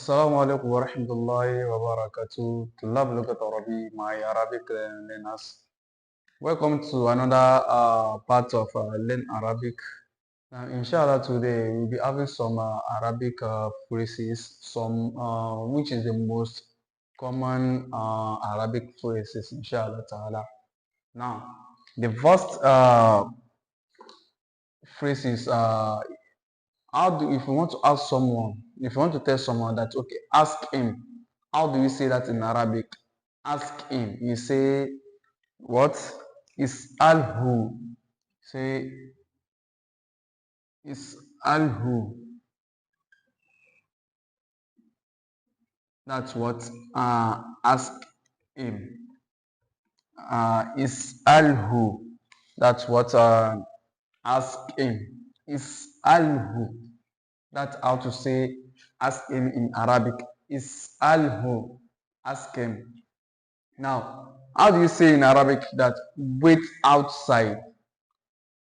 Assalamu alaikum wa rahmatullahi wa barakatuh. Tulab Lugat Arabi, my Arabic learners. Welcome to another part of Learn Arabic. Now, inshallah, today we'll be having some Arabic phrases, some which is the most common Arabic phrases, inshallah ta'ala. Now, the first phrase is if you want to ask someone, if you want to tell someone that, okay, ask him, how do you say that in Arabic? Ask him. You say what? Is alhu. Say is alhu. That's what ask him. Is alhu. That's what ask him. Is alhu. That's how to say ask him in Arabic. Is alhu. Ask him. Now, how do you say in Arabic that wait outside?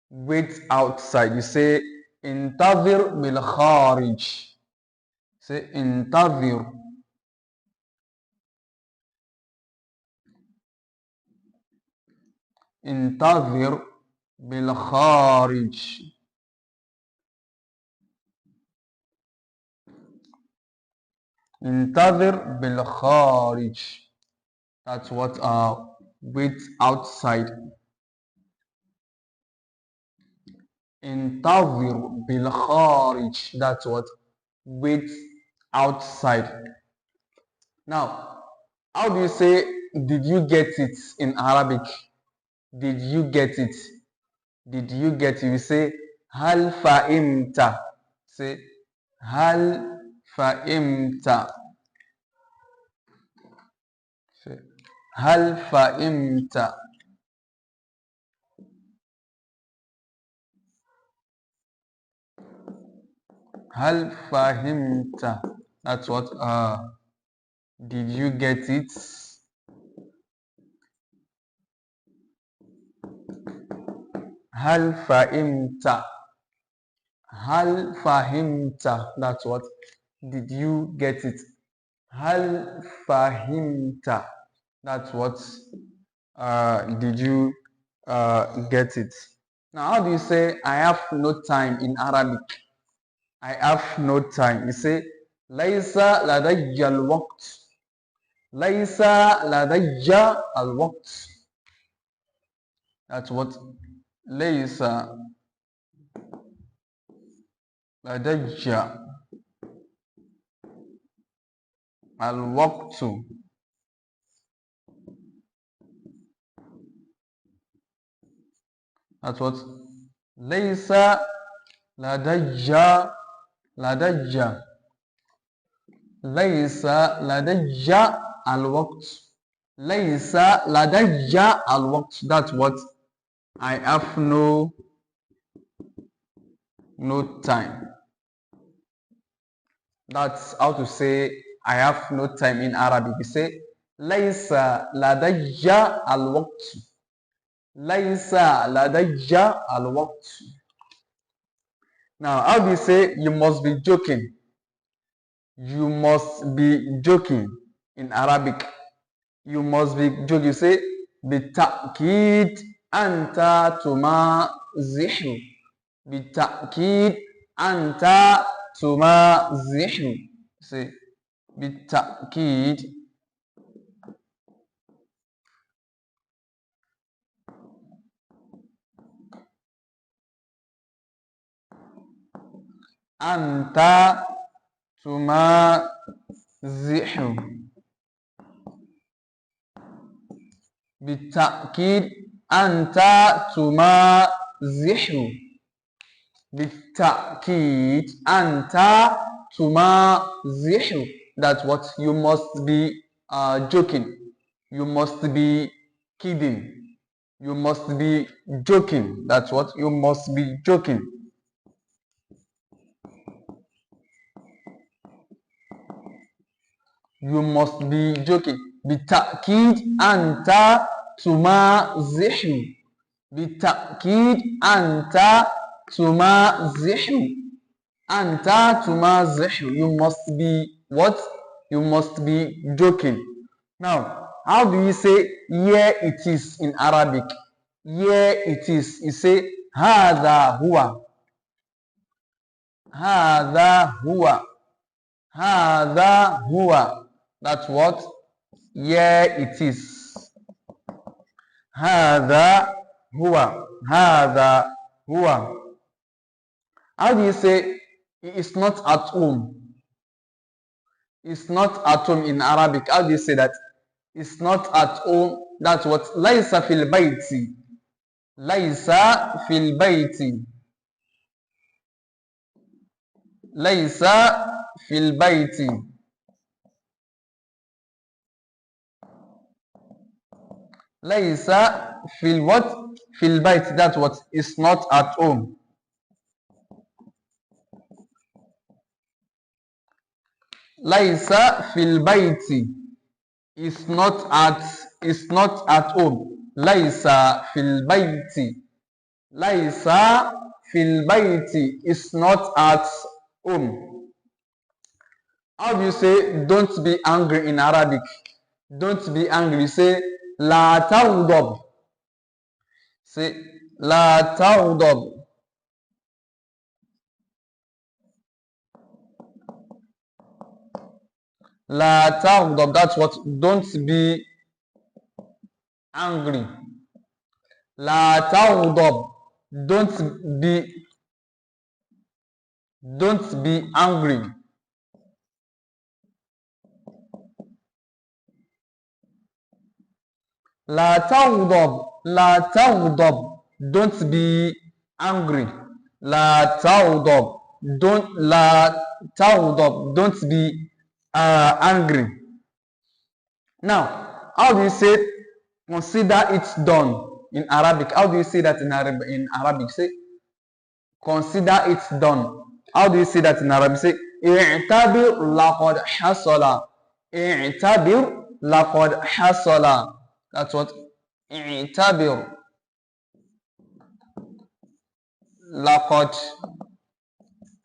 Wait outside. You say intadhir bil kharij. Say intadhir. Intadhir bil kharij. Intadhir bil kharij. That's what wait outside. Intadhir bil kharij. That's what wait outside. Now, how do you say did you get it in Arabic? Did you get it? Did you get it? You say hal fa'imta. Say hal fa'imta. Say hal fa'imta. Hal fahimta. That's what did you get it? Hal fahimta. Hal fahimta. That's what did you get it? Hal fahimta. That's what did you get it? Now, how do you say I have no time in Arabic? I have no time. You say Laysa ladayya al-waqt. Laysa ladayya al-waqt. That's what Laysa ladayya al-waqt. That's what Laysa ladayya ladayya. Laysa ladayya al-waqt. Laysa ladayya al-waqt. That's what I have no time. That's how to say I have no time in Arabic. You say Laysa ladayya al-waqt. Laysa ladayya al-waqt. Now, how do you say you must be joking? You must be joking in Arabic. You must be joking. You say بِالتَّأْكِيدِ أَنْتَ تُمَازِحُ. بِالتَّأْكِيدِ أَنْتَ تُمَازِحُ. Say بِالتَّأْكِيدِ أنت تمازح. بالتأكيد أنت تمازح. بالتأكيد أنت تمازح. That's what you must be joking. You must be kidding. You must be joking. That's what you must be joking. You must be joking. بالتأكيد أنت تمازح. بالتأكيد أنت تمازح. أنت تمازح. You must be what? You must be joking. Now, how do you say here it is in Arabic? Here it is. You say هذا هو. هذا هو. هذا هو. That's what? Here it is. هذا هو. هذا هو. How do you say it's not at home? It's not at home in Arabic. How do you say that? It's not at home. That's what? ليس في البيت. ليس في البيت. ليس في البيت. ليس في what? في البيت. That's what? It's not at home. ليس في البيت. It's not at home. ليس في البيت. ليس في البيت. It's not at home. How do you say don't be angry in Arabic? Don't be angry. You say لا تغضب. Say لا تغضب. لا تغضب. That's what? Don't be angry. لا تغضب. Don't be angry. لا تغضب. لا تغضب. Don't be angry. لا تغضب. لا تغضب. Don't be angry. Now, how do you say consider it done in Arabic? How do you say that in Arabic? Say consider it done. How do you say that in Arabic? Say اعتبر لقد حصل. اعتبر لقد حصل. That's what? اعتبر لقد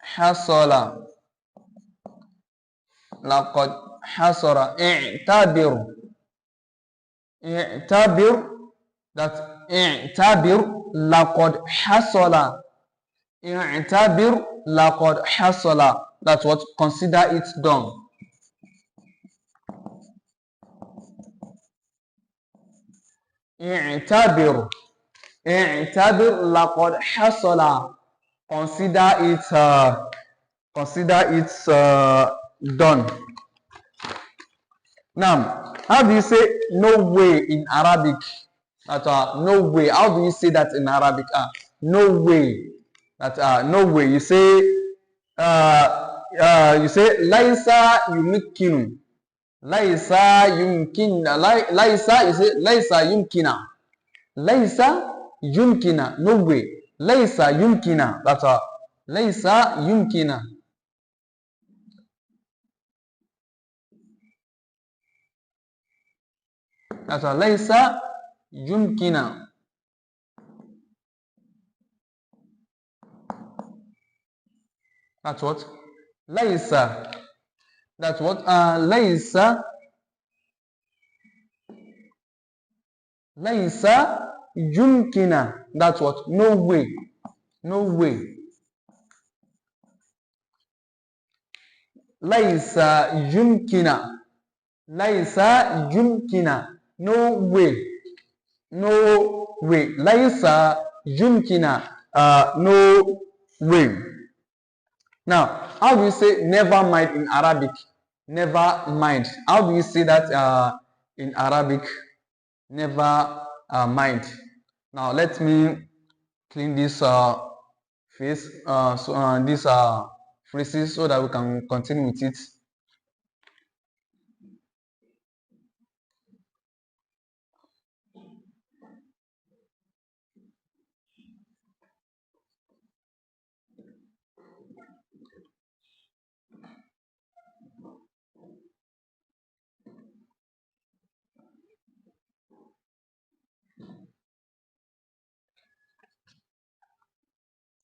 حصل. لقد حصل. اعتبر. اعتبر. That's اعتبر لقد حصل. اعتبر لقد حصل. That's what? Consider it done. اعتبر. اعتبر لقد حصل. Consider it done. Now, how do you say no way in Arabic? No way. How do you say that in Arabic? No way. No way. You say laisa yumkinu. Laisa yumkina. Laisa, you say laisa yumkina. Laisa yumkina. No way. Laisa yumkina. That's laisa yumkina. That's laisa yumkina. That's what? Laisa. That's what? Laisa. Laisa yumkina. That's what? No way. No way. Laisa yumkina. Laisa yumkina. No way. No way. Laisa yumkina. No way. Now, how do you say never mind in Arabic? Never mind. How do you say that in Arabic? Never mind. Now, let me clean this face, these phrases so that we can continue with it.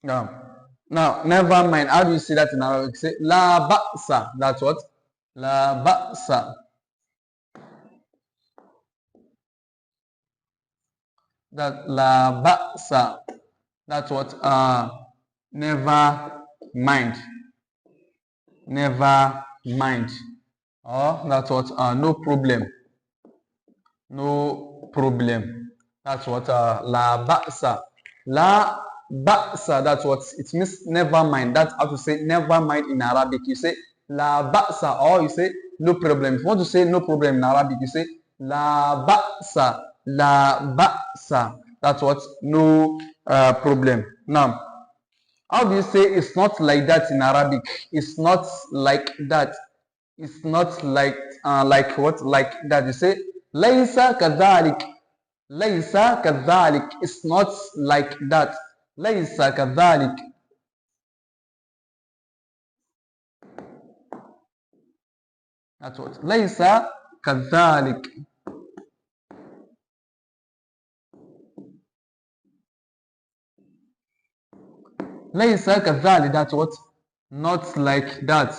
Now, never mind. How do you say that in Arabic? Say la ba'sa. That's what? La ba'sa. That la ba'sa. That's what never mind. Never mind. Or that's what no problem. No problem. That's what la ba'sa. La ba'sa, that's what it means, never mind. That's how to say never mind in Arabic. You say la ba'sa, or you say no problem. If you want to say no problem in Arabic, you say la ba'sa. La ba'sa. That's what no problem. Now, how do you say it's not like that in Arabic? It's not like that. It's not like what? Like that. You say laysa kadhalik. Laysa kadhalik. It's not like that. Laysa kadhalik. That's what. Laysa kadhalik. Laysa kadhalik. That's what. Not like that.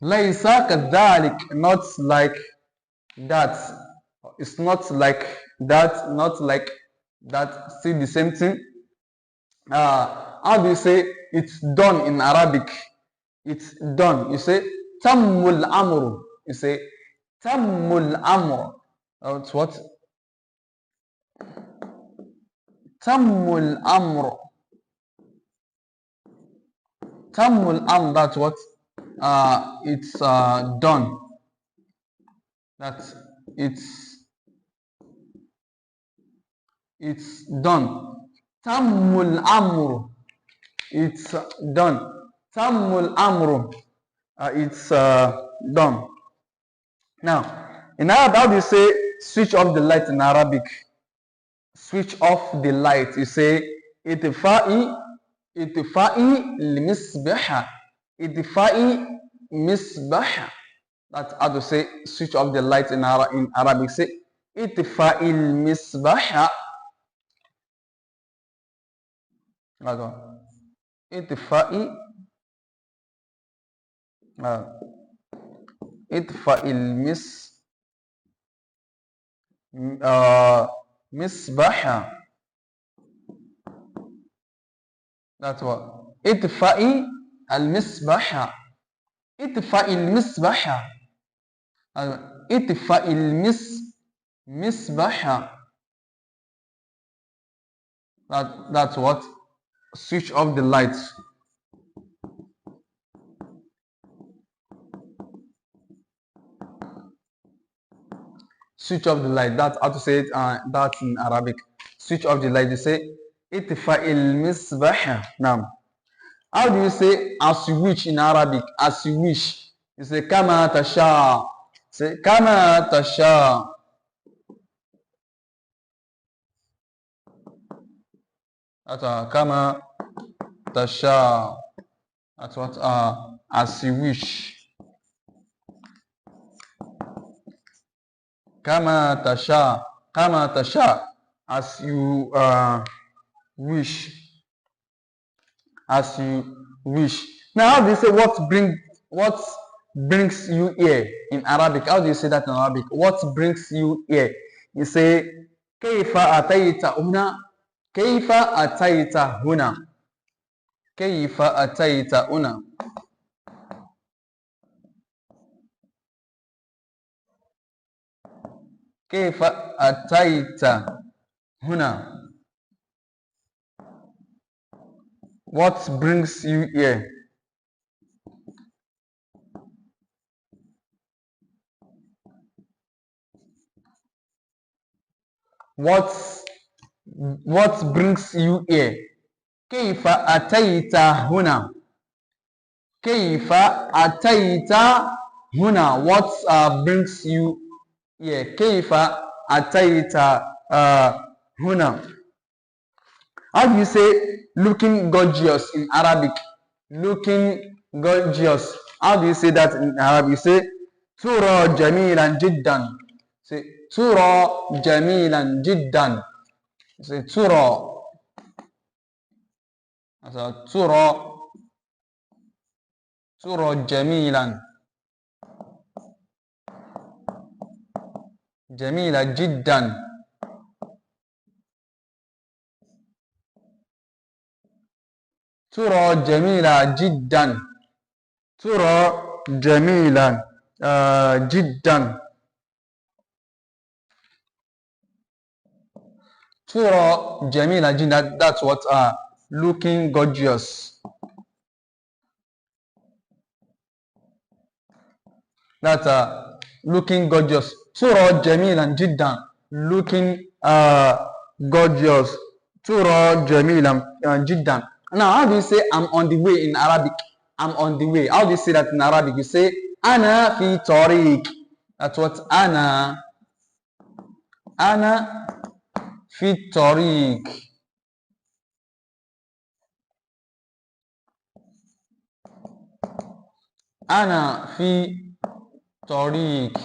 Laysa kadhalik. Not like that. It's not like that. Not like that. Still the same thing. How do you say it's done in Arabic? It's done. You say tammul amru. You say tammul amru. It's what? Tammul amru. Tammul amr. That's what? It's done. That's it's done. Tammul amru. It's done. Tammul amru. It's done. Now, in Arabic, how do you say switch off the light in Arabic? Switch off the light. You say itfa'i al-misbah. Itfa'i misbah. That's how to say switch off the light in Arabic. Say itfa'i al-misbah. itfa'i itfa'i al-misbah. That's what. Itfa'i al-misbah. Itfa'i al-misbah. Itfa'i al-misbah. That's what. Switch off the lights. Switch off the light. That's how to say it. That's in Arabic. Switch off the light. You say itfa'il misbah. Now, how do you say as you wish in Arabic? As you wish. You say kama tasha. Say kama tasha. That's kama tasha. That's what as you wish. Kama tasha. Kama tasha. As you wish. As you wish. Now, how do you say what brings you here in Arabic? How do you say that in Arabic? What brings you here? You say kayfa atayta huna. Kayfa atayta huna. Kayfa atayta huna. Kayfa atayta huna. What brings you here? What brings you here? Kayfa atayta huna. Kayfa atayta huna. What brings you here? Kayfa atayta huna. How do you say looking gorgeous in Arabic? Looking gorgeous. How do you say that in Arabic? You say tura jamilan jiddan. Say tura jamilan jiddan. You say tura. So tura ترى جميلا جميلة جدا ترى جميلة جدا ترى جميلا جدا ترى جميلة جدا. That's what looking gorgeous. That's looking gorgeous. ترى جميلا جدا. Looking gorgeous. ترى جميلا جدا. Now, how do you say I'm on the way in Arabic? I'm on the way. How do you say that in Arabic? You say أنا في طريق. That's what أنا في طريق. أنا في طريق.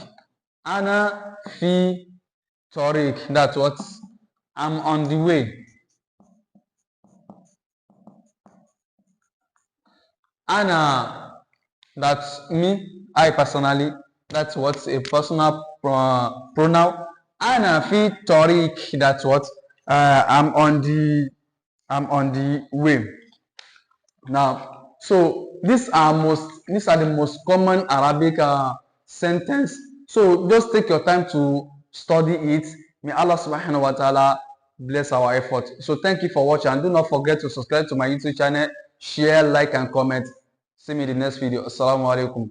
أنا في طريق. That's what I'm on the way. أنا, that's me, I personally. That's what's a personal pronoun. أنا في طريق. That's what I'm on the way. Now, so these are the most common Arabic sentence. So just take your time to study it. May Allah subhanahu wa ta'ala bless our effort. So thank you for watching, and do not forget to subscribe to my YouTube channel, share, like and comment. See me in the next video. Assalamu alaikum.